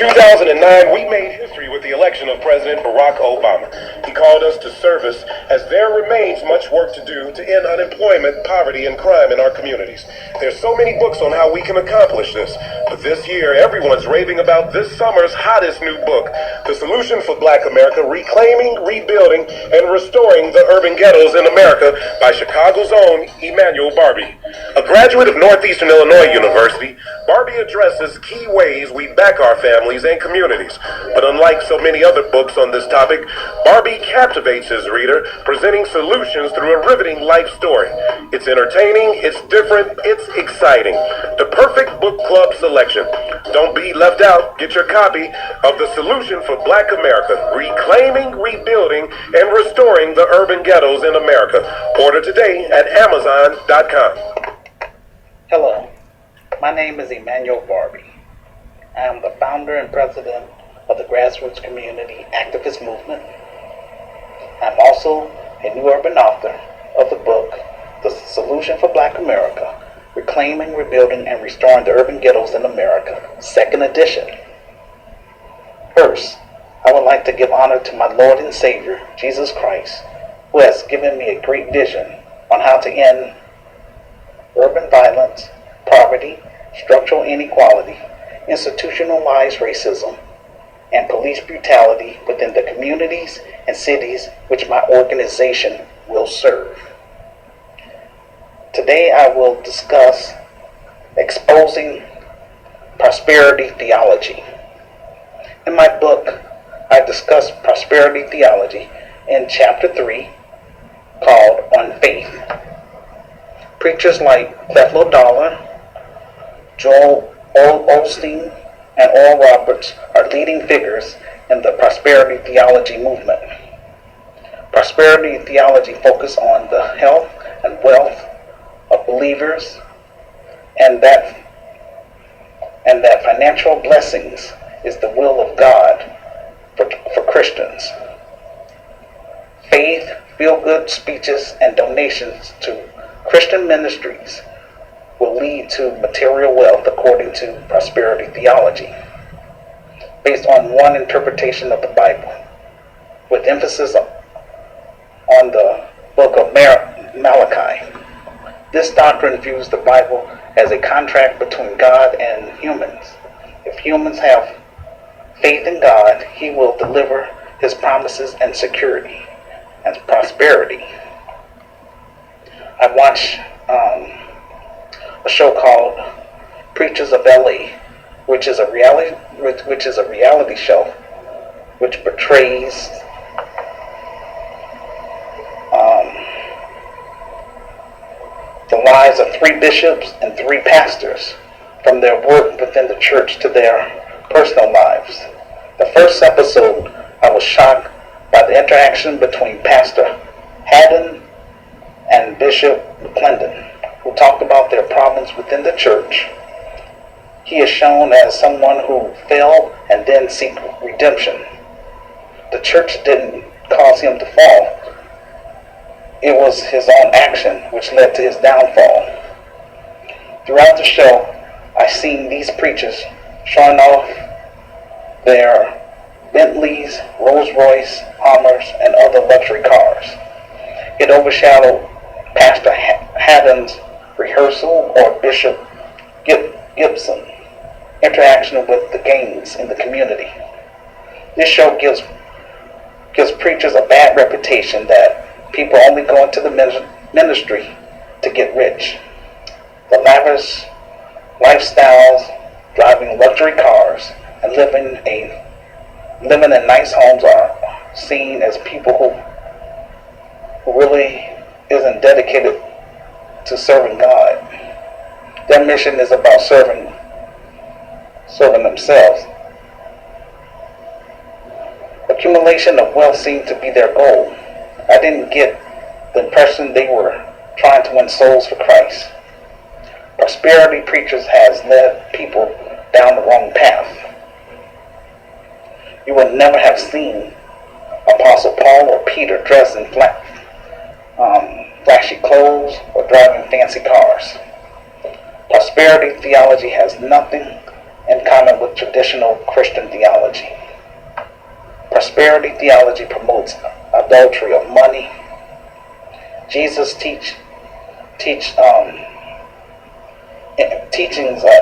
2009, we made history with the election of President Barack Obama. He called us to service as there remains much work to do to end unemployment, poverty, and crime in our communities. There's so many books on how we can accomplish this, but this year everyone's raving about this summer's hottest new book, The Solution for Black America: Reclaiming, Rebuilding, and Restoring the Urban Ghettos in America by Chicago's own Emmanuel Barbie. A graduate of Northeastern Illinois University, Barbie addresses key ways we back our families and communities. But unlike so many other books on this topic, Barbie captivates his reader, presenting solutions through a riveting life story. It's entertaining, it's different, it's exciting. The perfect book club selection. Don't be left out. Get your copy of The Solution for Black America: Reclaiming, Rebuilding, and Restoring the Urban Ghettos in America. Order today at Amazon.com. Hello, my name is Emmanuel Barbie. I am the founder and president of the Grassroots Community Activist Movement. I'm also a new urban author of the book, The Solution for Black America: Reclaiming, Rebuilding, and Restoring the Urban Ghettos in America, 2nd edition. First, I would like to give honor to my Lord and Savior, Jesus Christ, who has given me a great vision on how to end urban violence, poverty, structural inequality, institutionalized racism, and police brutality within the communities and cities which my organization will serve. Today I will discuss exposing prosperity theology. In my book, I discuss prosperity theology in chapter 3 called On Faith. Preachers like Creflo Dollar, Joel Osteen, and Oral Roberts are leading figures in the prosperity theology movement. Prosperity theology focuses on the health and wealth of believers, and that financial blessings is the will of God for Christians. Faith, feel-good speeches, and donations to Christian ministries will lead to material wealth according to prosperity theology, based on one interpretation of the Bible, with emphasis on the book of Malachi. This doctrine views the Bible as a contract between God and humans. If humans have faith in God, He will deliver His promises and security and prosperity. I watched a show called Preachers of LA, which is a reality show which portrays the lives of 3 bishops and 3 pastors, from their work within the church to their personal lives. The first episode, I was shocked by the interaction between Pastor Haddon and Bishop McClendon, who talked about their problems within the church. He is shown as someone who fell and then seeked redemption. The church didn't cause him to fall. It was his own action which led to his downfall. Throughout the show, I've seen these preachers showing off their Bentleys, Rolls-Royce, Hummers, and other luxury cars. It overshadowed Pastor Haddon's rehearsal or Bishop Gibson interaction with the gangs in the community. This show gives preachers a bad reputation that people only go into the ministry to get rich. The lavish lifestyles, driving luxury cars, and living in nice homes are seen as people who really isn't dedicated to serving God. Their mission is about serving themselves. Accumulation of wealth seemed to be their goal. I didn't get the impression they were trying to win souls for Christ. Prosperity preachers has led people down the wrong path. You would never have seen Apostle Paul or Peter dressed in flashy clothes or driving fancy cars. Prosperity theology has nothing in common with traditional Christian theology. Prosperity theology promotes adultery of money. Jesus' teachings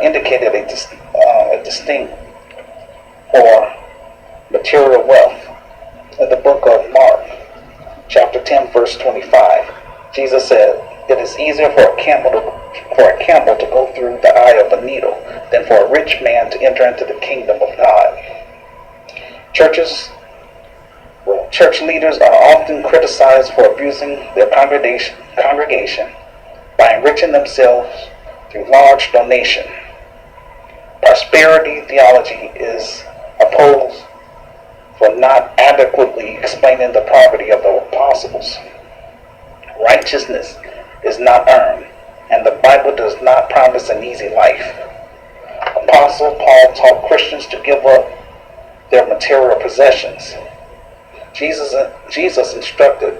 indicated a distinct for material wealth. In the book of Mark, chapter 10, verse 25, Jesus said, "It is easier for a camel to go through the eye of a needle than for a rich man to enter into the kingdom of God." Church leaders are often criticized for abusing their congregation by enriching themselves through large donation. Prosperity theology is opposed for not adequately explaining the poverty of the apostles. Righteousness is not earned, and the Bible does not promise an easy life. Apostle Paul taught Christians to give up their material possessions. Jesus instructed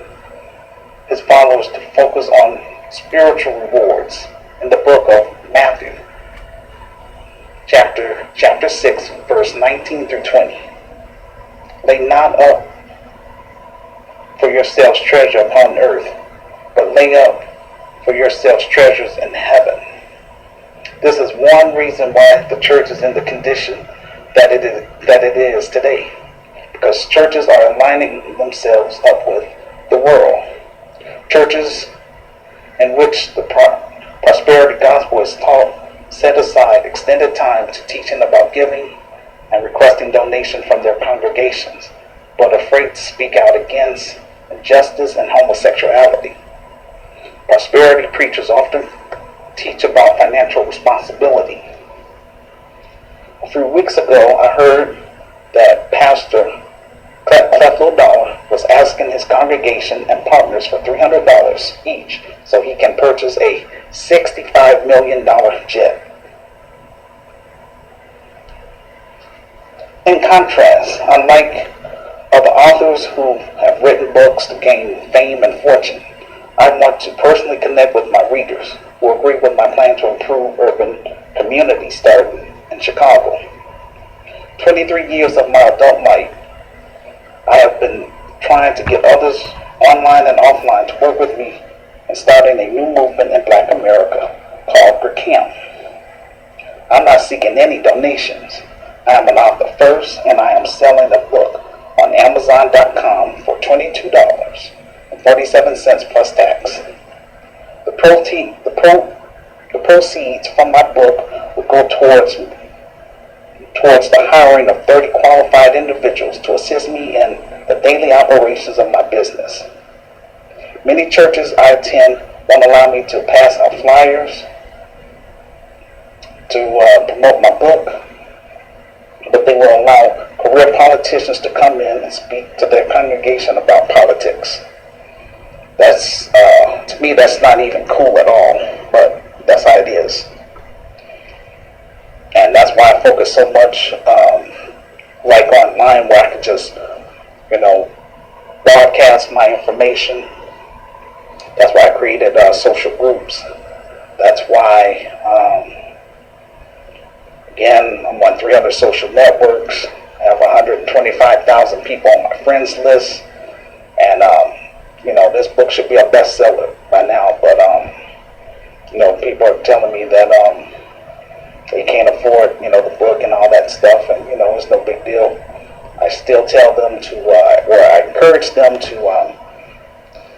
his followers to focus on spiritual rewards in the book of Matthew, chapter 6, verse 19 through 20. "Lay not up for yourselves treasure upon earth, but lay up for yourselves treasures in heaven." This is one reason why the church is in the condition that it is today, because churches are aligning themselves up with the world. Churches in which the prosperity gospel is taught set aside extended time to teaching about giving and requesting donation from their congregations, but afraid to speak out against injustice and homosexuality. Prosperity preachers often teach about financial responsibility. A few weeks ago, I heard that Pastor Creflo Dollar was asking his congregation and partners for $300 each so he can purchase a $65 million jet. In contrast, unlike other authors who have written books to gain fame and fortune, I want to personally connect with my readers who agree with my plan to improve urban communities starting in Chicago. 23 years of my adult life, I have been trying to get others online and offline to work with me in starting a new movement in Black America called GRCAM. I'm not seeking any donations. I am an author first, and I am selling a book on Amazon.com for $22.47 plus tax. The proceeds from my book will go towards the hiring of 30 qualified individuals to assist me in the daily operations of my business. Many churches I attend won't allow me to pass out flyers to promote my book, but they will allow career politicians to come in and speak to their congregation about politics. That's, to me, that's not even cool at all, but that's how it is. And that's why I focus so much, like online, where I can just, broadcast my information. That's why I created social groups. That's why, again, I'm on 300 social networks. I have 125,000 people on my friends list. And, this book should be a bestseller by now. But, people are telling me that they can't afford, the book and all that stuff. And, it's no big deal. I still tell them to, or I encourage them to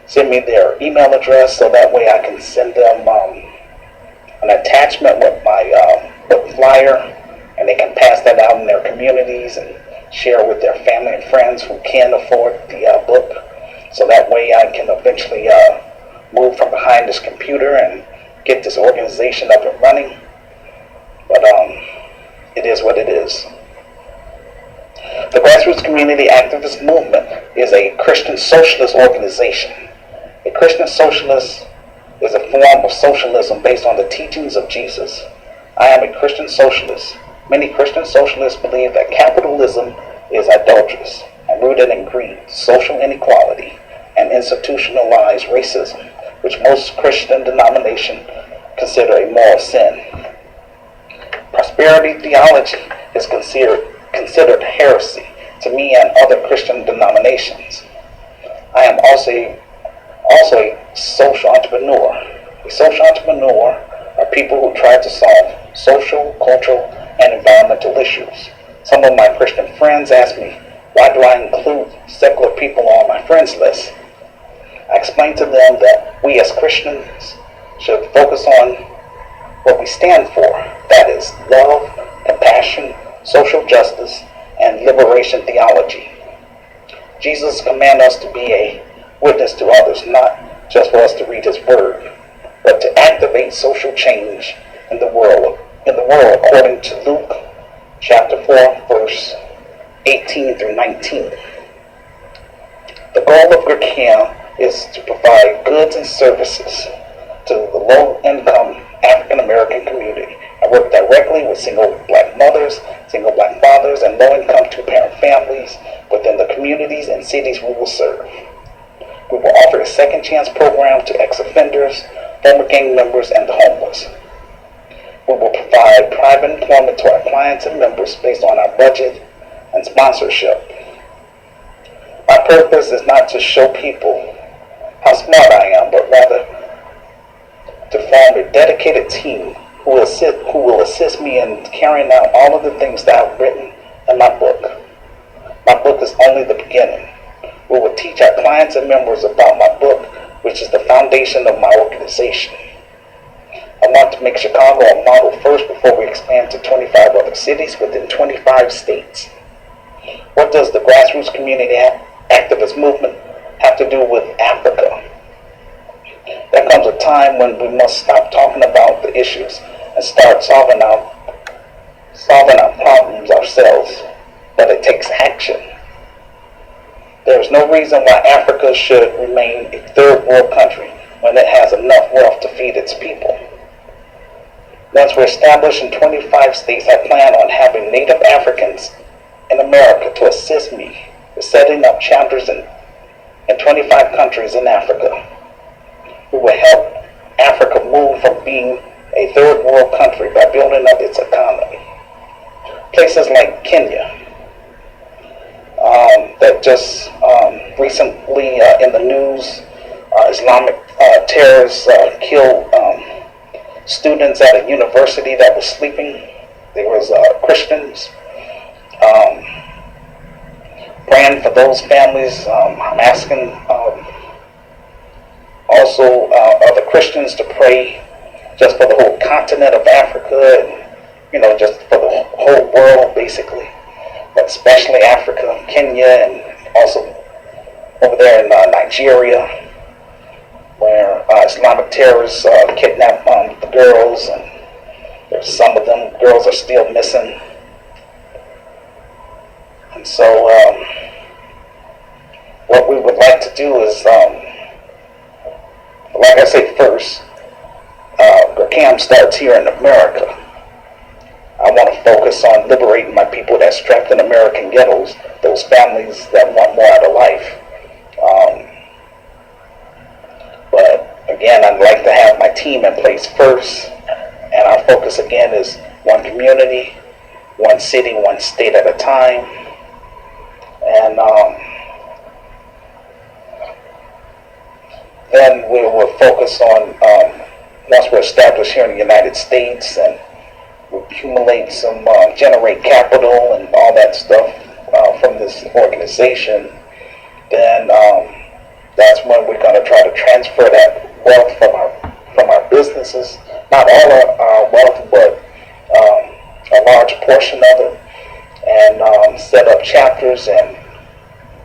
send me their email address so that way I can send them an attachment with my book flyer, and they can pass that out in their communities and share with their family and friends who can afford the book. So that way I can eventually move from behind this computer and get this organization up and running. But it is what it is. The Grassroots Community Activist Movement is a Christian socialist organization. A Christian socialist is a form of socialism based on the teachings of Jesus. I am a Christian socialist. Many Christian socialists believe that capitalism is adulterous and rooted in greed, social inequality, and institutionalized racism, which most Christian denominations consider a moral sin. Prosperity prosperity theology is considered heresy to me and other Christian denominations. I am also a social entrepreneur. A social entrepreneur are people who try to solve social, cultural, and environmental issues. Some of my Christian friends ask me, why do I include secular people on my friends list? I explain to them that we as Christians should focus on what we stand for. That is love, compassion, social justice, and liberation theology. Jesus commands us to be a witness to others, not just for us to read his word, but to activate social change in the world according to Luke chapter 4, verse 18 through 19. The goal of GRCAM is to provide goods and services to the low-income African American community. I work directly with single black mothers, single black fathers, and low-income two-parent families within the communities and cities we will serve. We will offer a second chance program to ex-offenders, former gang members, and the homeless. We will provide private employment to our clients and members based on our budget and sponsorship. My purpose is not to show people how smart I am, but rather to form a dedicated team who will assist me in carrying out all of the things that I've written in my book. My book is only the beginning. We will teach our clients and members about my book, which is the foundation of my organization. I want to make Chicago a model first before we expand to 25 other cities within 25 states. What does the grassroots community activist movement have to do with Africa? There comes a time when we must stop talking about the issues and start solving our problems ourselves, but it takes action. There is no reason why Africa should remain a third world country when it has enough wealth to feed its people. Once we're established in 25 states, I plan on having Native Africans in America to assist me with setting up chapters in 25 countries in Africa. We will help Africa move from being a third world country by building up its economy. Places like Kenya, that just recently in the news, Islamic terrorists killed students at a university that was sleeping. There was Christians. Praying for those families. I'm asking also other Christians to pray just for the whole continent of Africa and, just for the whole world, basically. But especially Africa, Kenya, and also over there in Nigeria, where Islamic terrorists kidnap the girls, and there's some of them girls are still missing. And so what we would like to do is, like I say first, GRCAM starts here in America. I want to focus on liberating my people that's trapped in American ghettos, those families that want more out of life. But again, I'd like to have my team in place first, and our focus again is one community, one city, one state at a time. And then we will focus on, once we're established here in the United States, and accumulate some, generate capital and all that stuff from this organization, then that's when we're going to try to transfer that wealth from our businesses, not all our wealth, but a large portion of it, and set up chapters and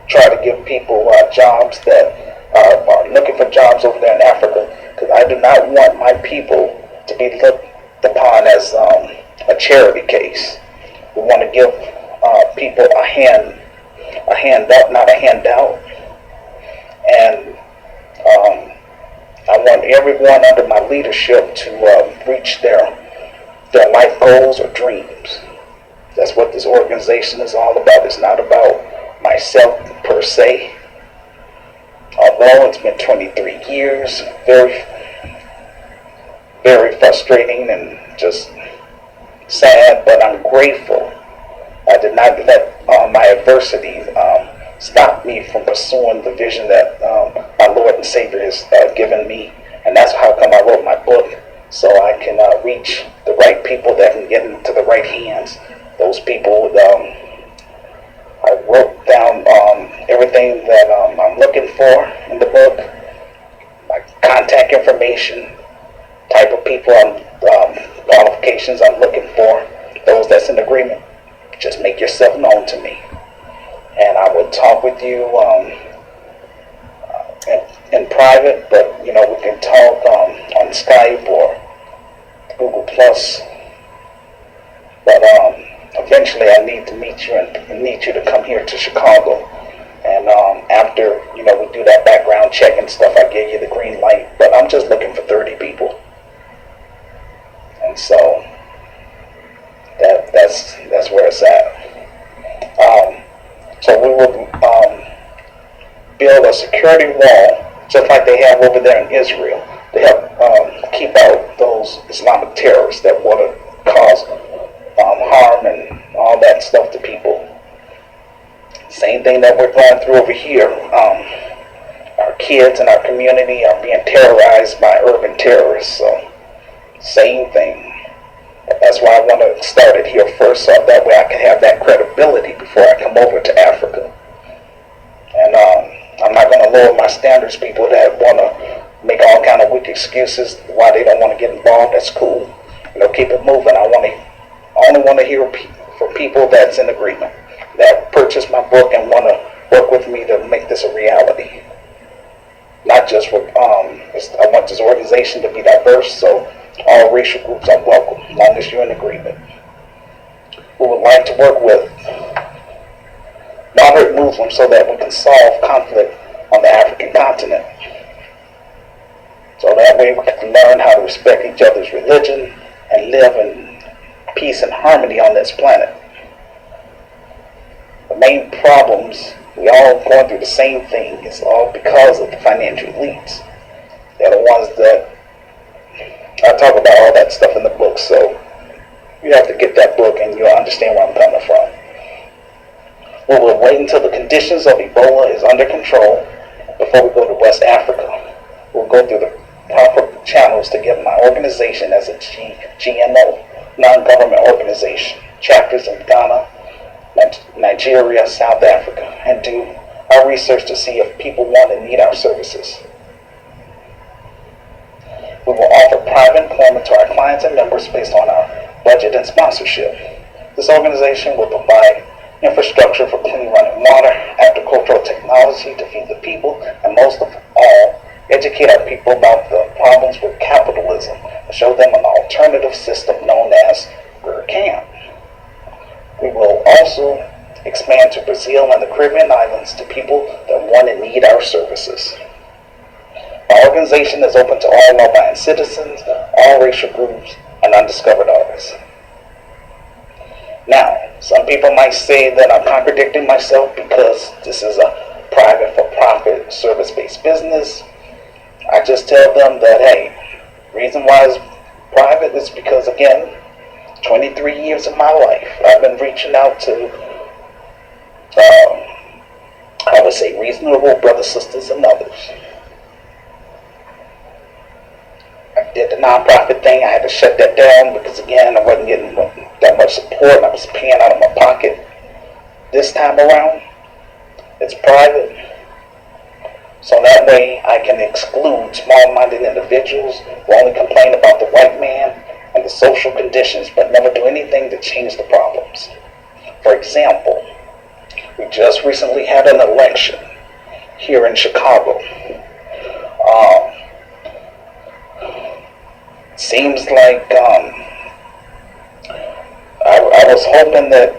try to give people jobs that are looking for jobs over there in Africa, because I do not want my people to be looked upon as a charity case. We want to give people a hand up, not a handout. And I want everyone under my leadership to reach their life goals or dreams. That's what this organization is all about. It's not about myself per se. Although it's been 23 years, very, very frustrating and just sad, but I'm grateful. I did not let my adversity stop me from pursuing the vision that my Lord and Savior has given me. And that's how come I wrote my book, so I can reach the right people that can get into the right hands. Those people, I wrote down everything that I'm looking for in the book, my contact information, type of people, qualifications I'm looking for, those that's in agreement. Just make yourself known to me, and I will talk with you in private. But we can talk on Skype or Google Plus. But eventually, I need to meet you and need you to come here to Chicago. And after we do that background check and stuff, I give you the green light. But I'm just looking for 30 people, and so that's where it's at. So we will build a security wall, just like they have over there in Israel, to help keep out those Islamic terrorists that want to cause harm and all that stuff to people. Same thing that we're going through over here. Our kids in our community are being terrorized by urban terrorists. So same thing. That's why I want to start it here first, so that way I can have that credibility before I come over to Africa. And I'm not going to lower my standards. People that want to make all kind of weak excuses why they don't want to get involved, that's cool. Keep it moving. I only want to hear from people that's in agreement, that purchase my book and want to work with me to make this a reality. Not just with, I want this organization to be diverse, so all racial groups are welcome, as long as you're in agreement. We would like to work with moderate Muslims so that we can solve conflict on the African continent. So that way we can learn how to respect each other's religion and live in peace and harmony on this planet. The main problems, we all going through the same thing. It's all because of the financial elites. They're the ones that, I talk about all that stuff in the book, so you have to get that book and you'll understand where I'm coming from. We will wait until the conditions of Ebola is under control before we go to West Africa. We'll go through the proper channels to get my organization as a GNO, non-government organization, chapters in Ghana, Nigeria, South Africa, and do our research to see if people want and need our services. We will offer private employment to our clients and members based on our budget and sponsorship. This organization will provide infrastructure for clean running water, agricultural technology to feed the people, and most of all, educate our people about the problems with capitalism and show them an alternative system known as GRCAM. We will also expand to Brazil and the Caribbean islands to people that want and need our services. Our organization is open to all law-abiding citizens, all racial groups, and undiscovered artists. Now, some people might say that I'm contradicting myself because this is a private for-profit service-based business. I just tell them that, hey, reason why it's private is because, again, 23 years of my life, I've been reaching out to, I would say, reasonable brothers, sisters, and others. I did the nonprofit thing. I had to shut that down because, again, I wasn't getting that much support. I was paying out of my pocket. This time around, it's private. So that way I can exclude small-minded individuals who only complain about the white man and the social conditions but never do anything to change the problems. For example, we just recently had an election here in Chicago. Seems like I was hoping that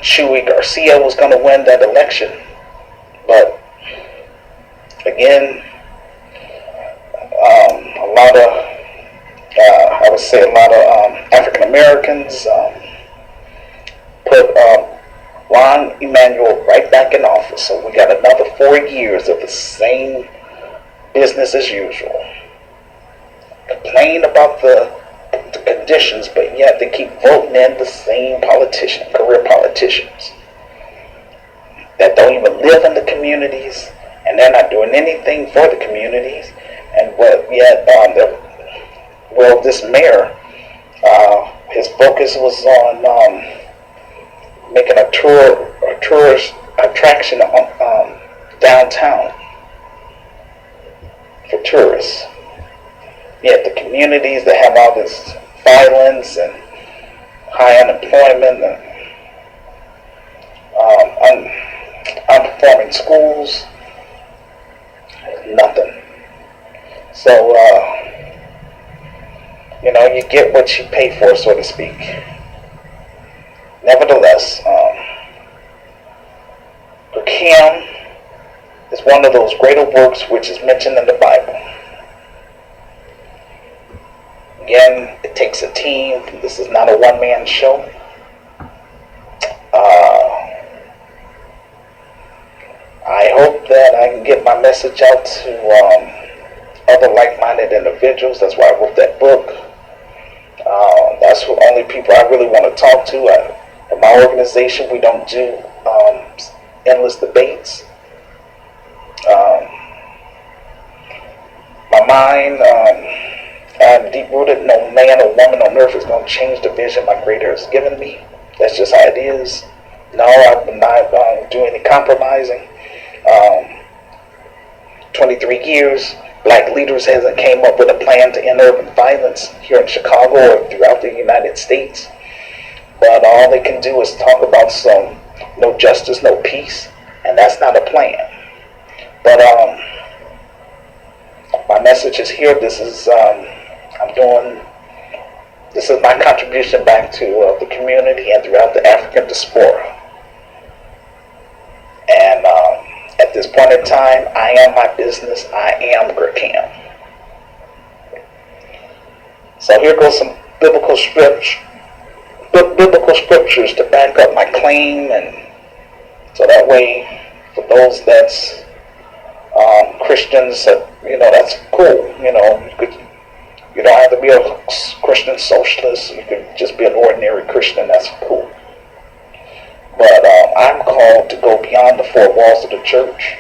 Chewy Garcia was going to win that election, but again, a lot of African Americans put Ron Emanuel right back in office. So we got another 4 years of the same business as usual. Complain about the traditions, but yet they keep voting in the same career politicians that don't even live in the communities, and they're not doing anything for the communities. And yet, this mayor, his focus was on making a tourist attraction downtown for tourists. Yet the communities that have all this violence and high unemployment and unperforming schools, nothing. So, you get what you pay for, so to speak. Nevertheless, GRCAM is one of those greater works which is mentioned in the Bible. Again, it takes a team. This is not a one-man show. I hope that I can get my message out to other like-minded individuals. That's why I wrote that book. That's the only people I really want to talk to. In my organization, we don't do endless debates. My mind, I'm deep-rooted. No man or woman on earth is going to change the vision my Creator has given me. That's just how it is. No, I'm not doing any compromising. 23 years, black leaders hasn't came up with a plan to end urban violence here in Chicago or throughout the United States. But all they can do is talk about some no justice, no peace, and that's not a plan. But my message is here. This is my contribution back to the community and throughout the African diaspora. And at this point in time, I am my business. I am GRCAM. So here goes some biblical scriptures to back up my claim, and so that way, for those that's Christians, that's cool. You don't have to be a Christian socialist. You could just be an ordinary Christian. That's cool. But I'm called to go beyond the four walls of the church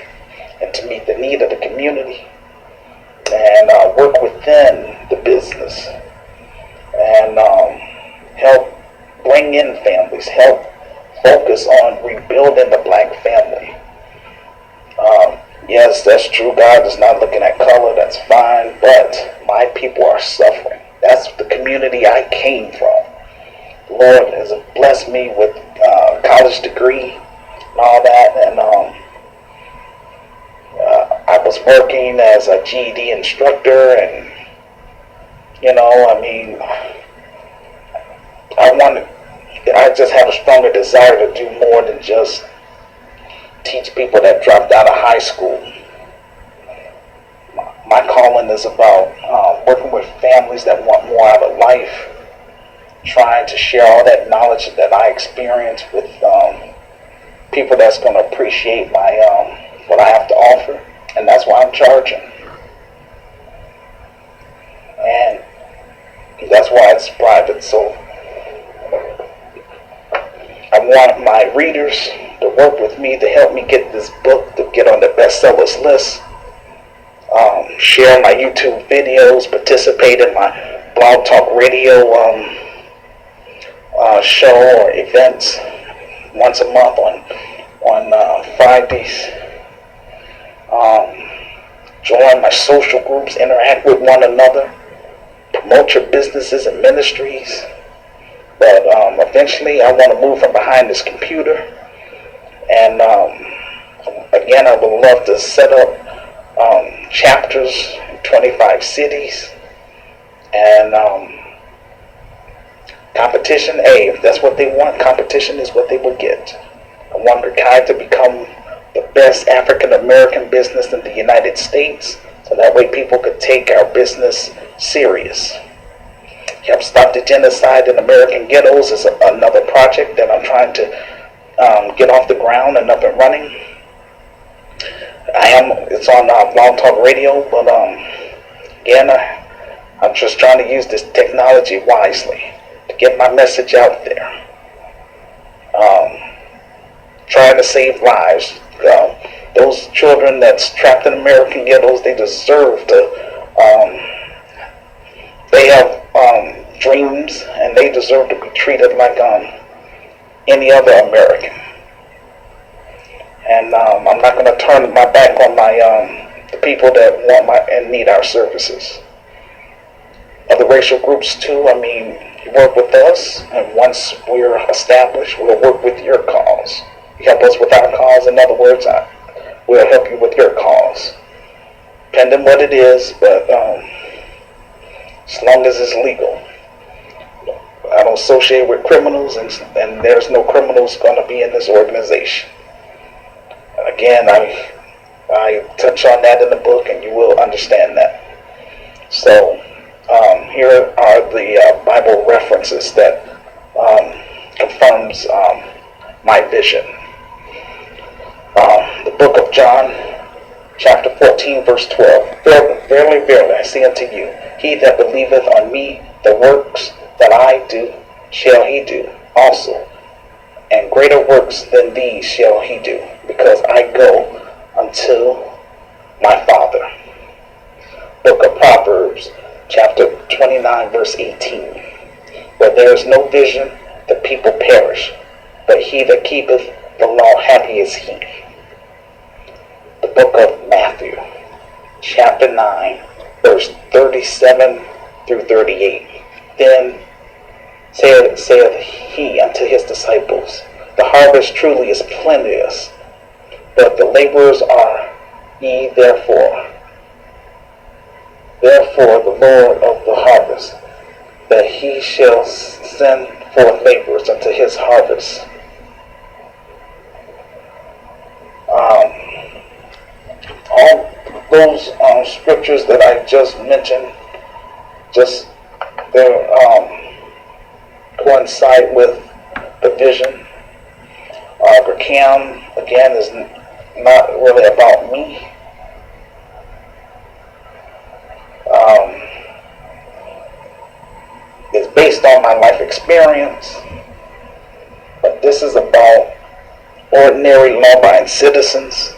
and to meet the need of the community and work within the business and help bring in families, help focus on rebuilding the black family. Yes, that's true. God is not looking at color. That's fine. But my people are suffering. That's the community I came from. The Lord has blessed me with a college degree and all that. And I was working as a GED instructor. And, I just have a stronger desire to do more than just teach people that dropped out of high school. My calling is about working with families that want more out of life, trying to share all that knowledge that I experience with people that's going to appreciate my what I have to offer, and that's why I'm charging. And that's why it's private. So I want my readers to work with me to help me get this book to get on the bestsellers list. Share my YouTube videos, participate in my Blog Talk Radio show or events once a month on Fridays. Join my social groups, interact with one another, promote your businesses and ministries. But eventually I want to move from behind this computer. And again, I would love to set up chapters in 25 cities. And competition, if that's what they want, competition is what they will get. I want GRCAM to become the best African American business in the United States, so that way people could take our business serious. Help stop the genocide in American ghettos is another project that I'm trying to get off the ground and up and running. It's on Blog Talk Radio, but again, I'm just trying to use this technology wisely to get my message out there. Trying to save lives. Those children that's trapped in American ghettos, they deserve to, they have dreams, and they deserve to be treated like any other American. And I'm not going to turn my back on the people that want and need our services. Other racial groups too, I mean, you work with us, and once we're established, we'll work with your cause. You help us with our cause, in other words, we'll help you with your cause. Depending what it is, but as long as it's legal. I don't associate with criminals, and there's no criminals going to be in this organization. Again, I touch on that in the book, and you will understand that. So, here are the Bible references that confirms my vision. The book of John, chapter 14, verse 12. Verily, verily, I say unto you, he that believeth on me, the works that I do, shall he do also. And greater works than these shall he do, because I go unto my Father. Book of Proverbs, chapter 29, verse 18. Where there is no vision, the people perish, but he that keepeth the law, happy is he. The book of Matthew, chapter 9, verse 37 through 38. Then saith he unto his disciples, the harvest truly is plenteous, but the laborers are ye. Therefore the Lord of the harvest, that he shall send forth laborers unto his harvest. All those scriptures that I just mentioned, they coincide with the vision. GRCAM, again, is not really about me. It's based on my life experience, but this is about ordinary law-abiding citizens.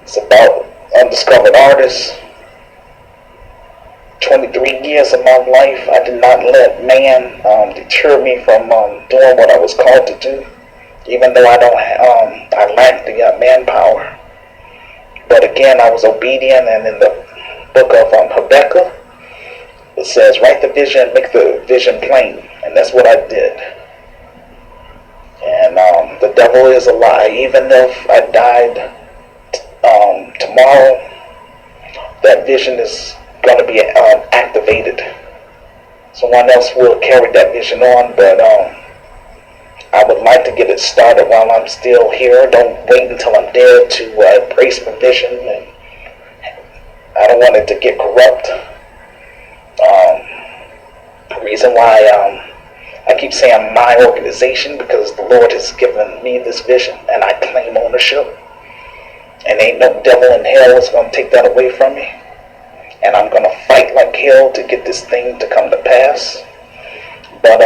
It's about undiscovered artists. 23 years of my life, I did not let man deter me from doing what I was called to do, even though I lacked the manpower. But again, I was obedient, and in the book of Habakkuk, it says, write the vision, make the vision plain. And that's what I did. And the devil is a lie. Even if I died tomorrow, that vision is going to be activated. Someone else will carry that vision on, but I would like to get it started while I'm still here. Don't wait until I'm dead to embrace my vision. And I don't want it to get corrupt. The reason why I keep saying my organization, because the Lord has given me this vision and I claim ownership. And ain't no devil in hell that's going to take that away from me. And I'm going to fight like hell to get this thing to come to pass. But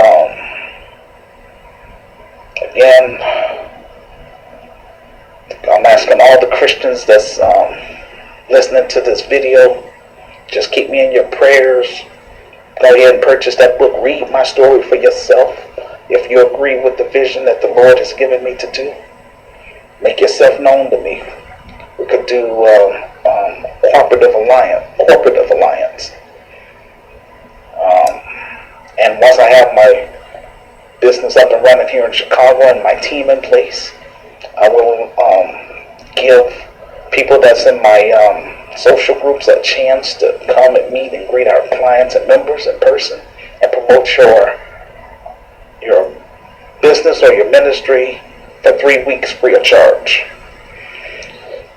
again, I'm asking all the Christians that's listening to this video, just keep me in your prayers. Go ahead and purchase that book. Read my story for yourself. If you agree with the vision that the Lord has given me to do, make yourself known to me. We could do corporative alliance. And once I have my business up and running here in Chicago and my team in place, I will give people that's in my social groups a chance to come and meet and greet our clients and members in person and promote your business or your ministry for 3 weeks free of charge.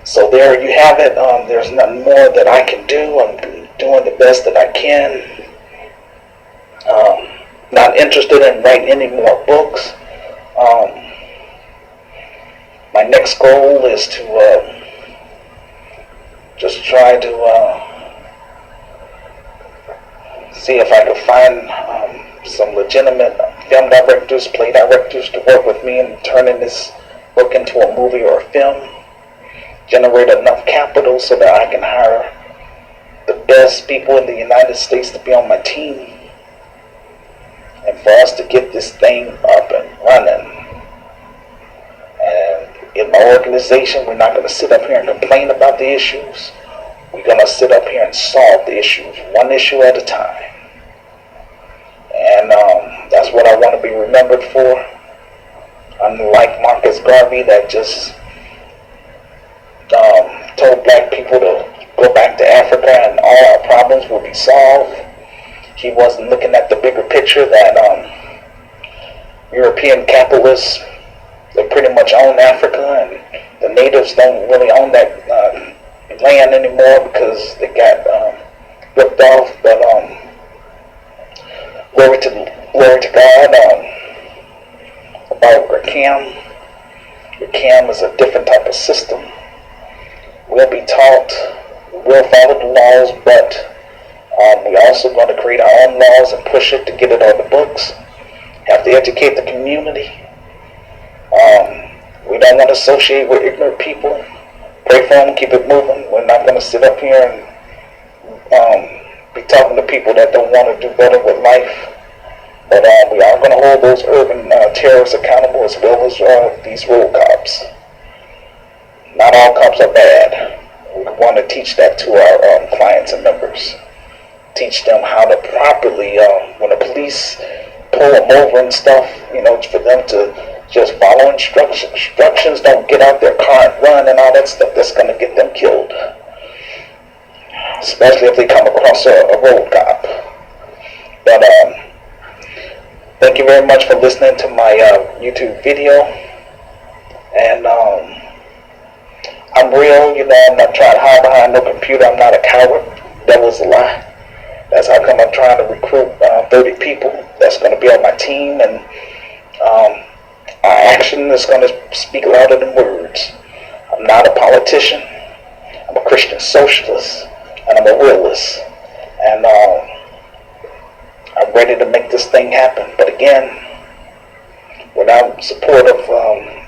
So there you have it. There's nothing more that I can do. I'm doing the best that I can. Not interested in writing any more books. My next goal is to just try to see if I could find some legitimate film directors, play directors to work with me in turning this book into a movie or a film. Generate enough capital so that I can hire the best people in the United States to be on my team, and for us to get this thing up and running. And in my organization, we're not going to sit up here and complain about the issues. We're going to sit up here and solve the issues, one issue at a time. And that's what I want to be remembered for. Unlike Marcus Garvey that just told black people to go back to Africa and all our problems will be solved. He wasn't looking at the bigger picture that European capitalists, they pretty much own Africa, and the natives don't really own that land anymore because they got ripped off. But glory to God about GRCAM. GRCAM is a different type of system. We'll be taught, we'll follow the laws, but we're also going to create our own laws and push it to get it on the books. Have to educate the community. We don't want to associate with ignorant people. Pray for them, keep it moving. We're not going to sit up here and be talking to people that don't want to do better with life. But we are going to hold those urban terrorists accountable as well as these road cops. Not all cops are bad. We want to teach that to our clients and members. Teach them how to properly, when the police pull them over and stuff, for them to just follow instructions, don't get out their car and run and all that stuff. That's going to get them killed. Especially if they come across a road cop. But thank you very much for listening to my YouTube video. And I'm real, I'm not trying to hide behind no computer. I'm not a coward. That was a lie. That's how come I'm trying to recruit 30 people that's going to be on my team, and our action is going to speak louder than words. I'm not a politician. I'm a Christian socialist, and I'm a realist. And I'm ready to make this thing happen. But again, without support of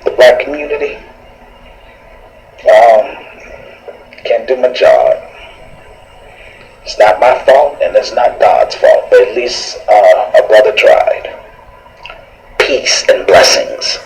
the black community, can't do my job. It's not my fault, and it's not God's fault, but at least a brother tried. Peace and blessings.